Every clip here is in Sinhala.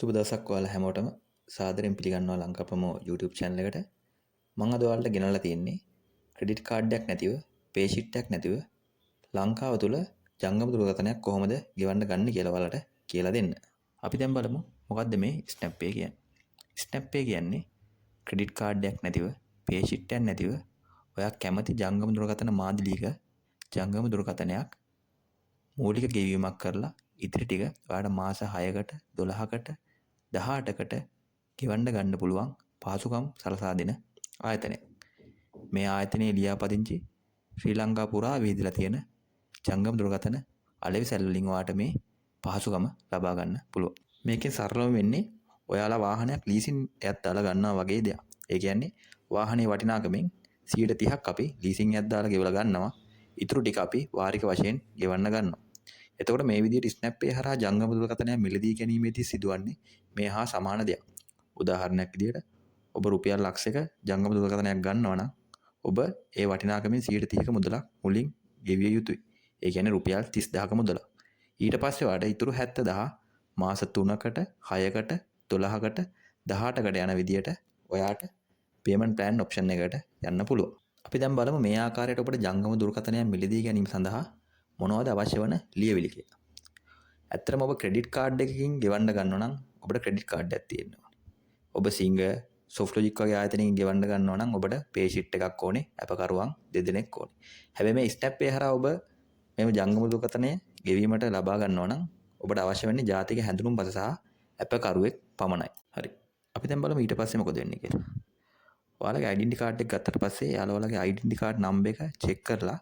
සුබ දවසක් ඔයාලා හැමෝටම සාදරයෙන් පිළිගන්නවා ලංකා ප්‍රොමෝ YouTube channel එකට. මම අද ඔයාලට ගෙනල්ලා තියෙන්නේ ක්‍රෙඩිට් කාඩ් එකක් නැතිව, පේ ෂීට් එකක් නැතිව ලංකාව තුල ජංගම දුරකථනයක් කොහොමද ගෙවන්න ගන්න කියලා ඔයාලට කියලා දෙන්න. අපි දැන් බලමු මොකද්ද මේ ස්නැප් පේ කියන්නේ. ස්නැප් පේ කියන්නේ ක්‍රෙඩිට් කාඩ් එකක් නැතිව, පේ ෂීට් එකක් නැතිව ඔයා කැමති ජංගම දුරකථන මාදිලියක ජංගම දුරකථනයක් මූලික ගෙවීමක් කරලා ඉතිරි ටික ඔයාලට මාස 6කට 12කට 18කට ගෙවන්න ගන්න පුළුවන් පහසුකම් සලසා දෙන ආයතනයක්. මේ ආයතනයේ ලියාපදිංචි ශ්‍රී ලංකා පුරා විහිදලා තියෙන ජංගම දුරකථන අලෙවි සැල් වලින් ඔයාලට මේ පහසුකම ලබා ගන්න පුළුවන්. මේකෙන් සරලව වෙන්නේ ඔයාලා වාහනයක් ලීසින් එකක් දාලා ගන්නවා වගේ දෙයක්. ඒ කියන්නේ වාහනේ වටිනාකමෙන් 30% අපි ලීසින් එකක් දාලා ගෙවලා ගන්නවා. ඉතුරු ටික අපි වාරික වශයෙන් ගෙවන්න ගන්නවා. එතකොට මේ විදිහට ස්නැප් පේ හරහා ජංගම දුරකථනය මිලදී ගැනීමේදී සිදුවන්නේ මේ හා සමාන දෙයක්. උදාහරණයක් විදිහට ඔබ රුපියල් ලක්ෂයක ජංගම දුරකථනයක් ගන්නවා නම් ඔබ ඒ වටිනාකමින් 130ක මුදලක් මුලින් ගෙවිය යුතුයි. ඒ කියන්නේ රුපියල් 30000ක මුදලක්. ඊට පස්සේ ඔයාලට ඉතුරු 70000 මාස 3කට 6කට 12කට 18කට යන විදිහට ඔයාට පේමන්ට් ප්ලෑන් ඔප්ෂන් එකට යන්න පුළුවන්. අපි දැන් බලමු මේ ආකාරයට ඔබට ජංගම දුරකථනය මිලදී ගැනීම සඳහා මොනවද අවශ්‍ය වන ලියවිලි කියලා. ඇත්තටම ඔබ ක්‍රෙඩිට් කාඩ් එකකින් ගෙවන්න ගන්නවා නම් ඔබට ක්‍රෙඩිට් කාඩ් එකක් තියෙන්න ඕනේ. ඔබ සිංග සොෆ්ට්ලොජික් වගේ ආයතනයකින් ගෙවන්න ගන්නවා නම් ඔබට පේ ෂීට් එකක් ඕනේ, අපකරුවන් දෙදෙනෙක් ඕනේ. හැබැයි මේ ස්නැප් පේ හරහා ඔබ මේ ජංගම දුරකථනය ගෙවීමට ලබා ගන්නවා නම් ඔබට අවශ්‍ය වෙන්නේ ජාතික හැඳුනුම්පත සහ අපකරුවෙක් පමණයි. හරි. අපි දැන් බලමු ඊට පස්සේ මොකද වෙන්නේ කියලා. ඔයාලගේ ඩෙන්ටි කාඩ් එක ගත්තට පස්සේ යාළුවාලගේ ඩෙන්ටි කාඩ් නම්බර් එක චෙක් කරලා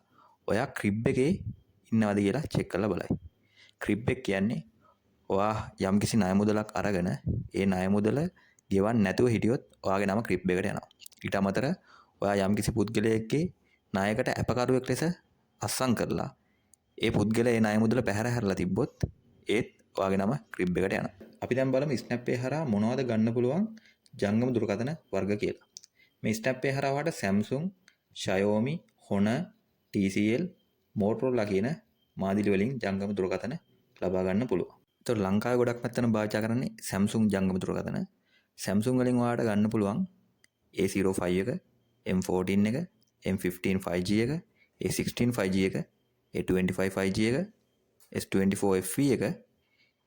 ඔයා ක්‍රිබ් එකේ ඉන්නවද කියලා චෙක් කරලා බලයි. ක්‍රිබ් එක කියන්නේ ඔයා යම්කිසි ණය මුදලක් අරගෙන ඒ ණය මුදල ගෙවන්න නැතුව හිටියොත් ඔයාගේ නම ක්‍රිබ් එකට යනවා. ඊට අමතර ඔයා යම්කිසි පුද්ගලයෙක්ගේ ණයකට අපකරුවෙක් ලෙස අස්සම් කරලා ඒ පුද්ගලයා ඒ ණය මුදල පැහැර හැරලා තිබ්බොත් ඒත් ඔයාගේ නම ක්‍රිබ් එකට යනවා. අපි දැන් බලමු ස්නැප් පේ හරහා මොනවද ගන්න පුළුවන් ජංගම දුරකථන වර්ග කියලා. මේ ස්නැප් පේ හරහා ඔයාලට Samsung, Xiaomi, Honor, TCL, Motorola කියන මාදිලි වලින් ජංගම දුරකථන ලබා ගන්න පුළුවන්. ඒතකොට ලංකාවේ ගොඩක් පැත්තන භාවිත කරන්නේ Samsung ජංගම දුරකථන. Samsung වලින් ඔයාලට ගන්න පුළුවන් A05 එක, M14 එක, M15 5G එක, A16 5G එක, A25 5G එක, S24 FE එක.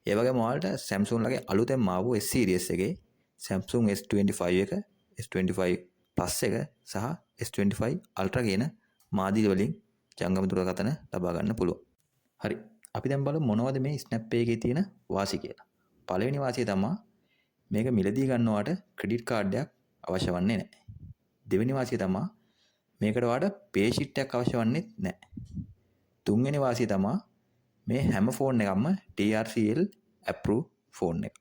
ඒ වගේම ඔයාලට Samsung ලගේ අලුතෙන්ම ආපු S series එකේ Samsung S25 එක, S25 Plus එක සහ S25 Ultra කියන මාදිලි වලින් ජංගම දුරකථන ලබා ගන්න පුළුවන්. හරි. අපි දැන් බලමු මොනවද මේ ස්නැප් පේ එකේ තියෙන වාසි කියලා. පළවෙනි වාසිය තමයි මේක මිලදී ගන්නවට ක්‍රෙඩිට් කාඩ් එකක් අවශ්‍ය වන්නේ නැහැ. දෙවෙනි වාසිය තමයි මේකට ඔයාලට පේ ෂීට් එකක් අවශ්‍ය වන්නේ නැහැ. තුන්වෙනි වාසිය තමයි මේ හැම ෆෝන් එකක්ම TRCL approve ෆෝන් එකක්.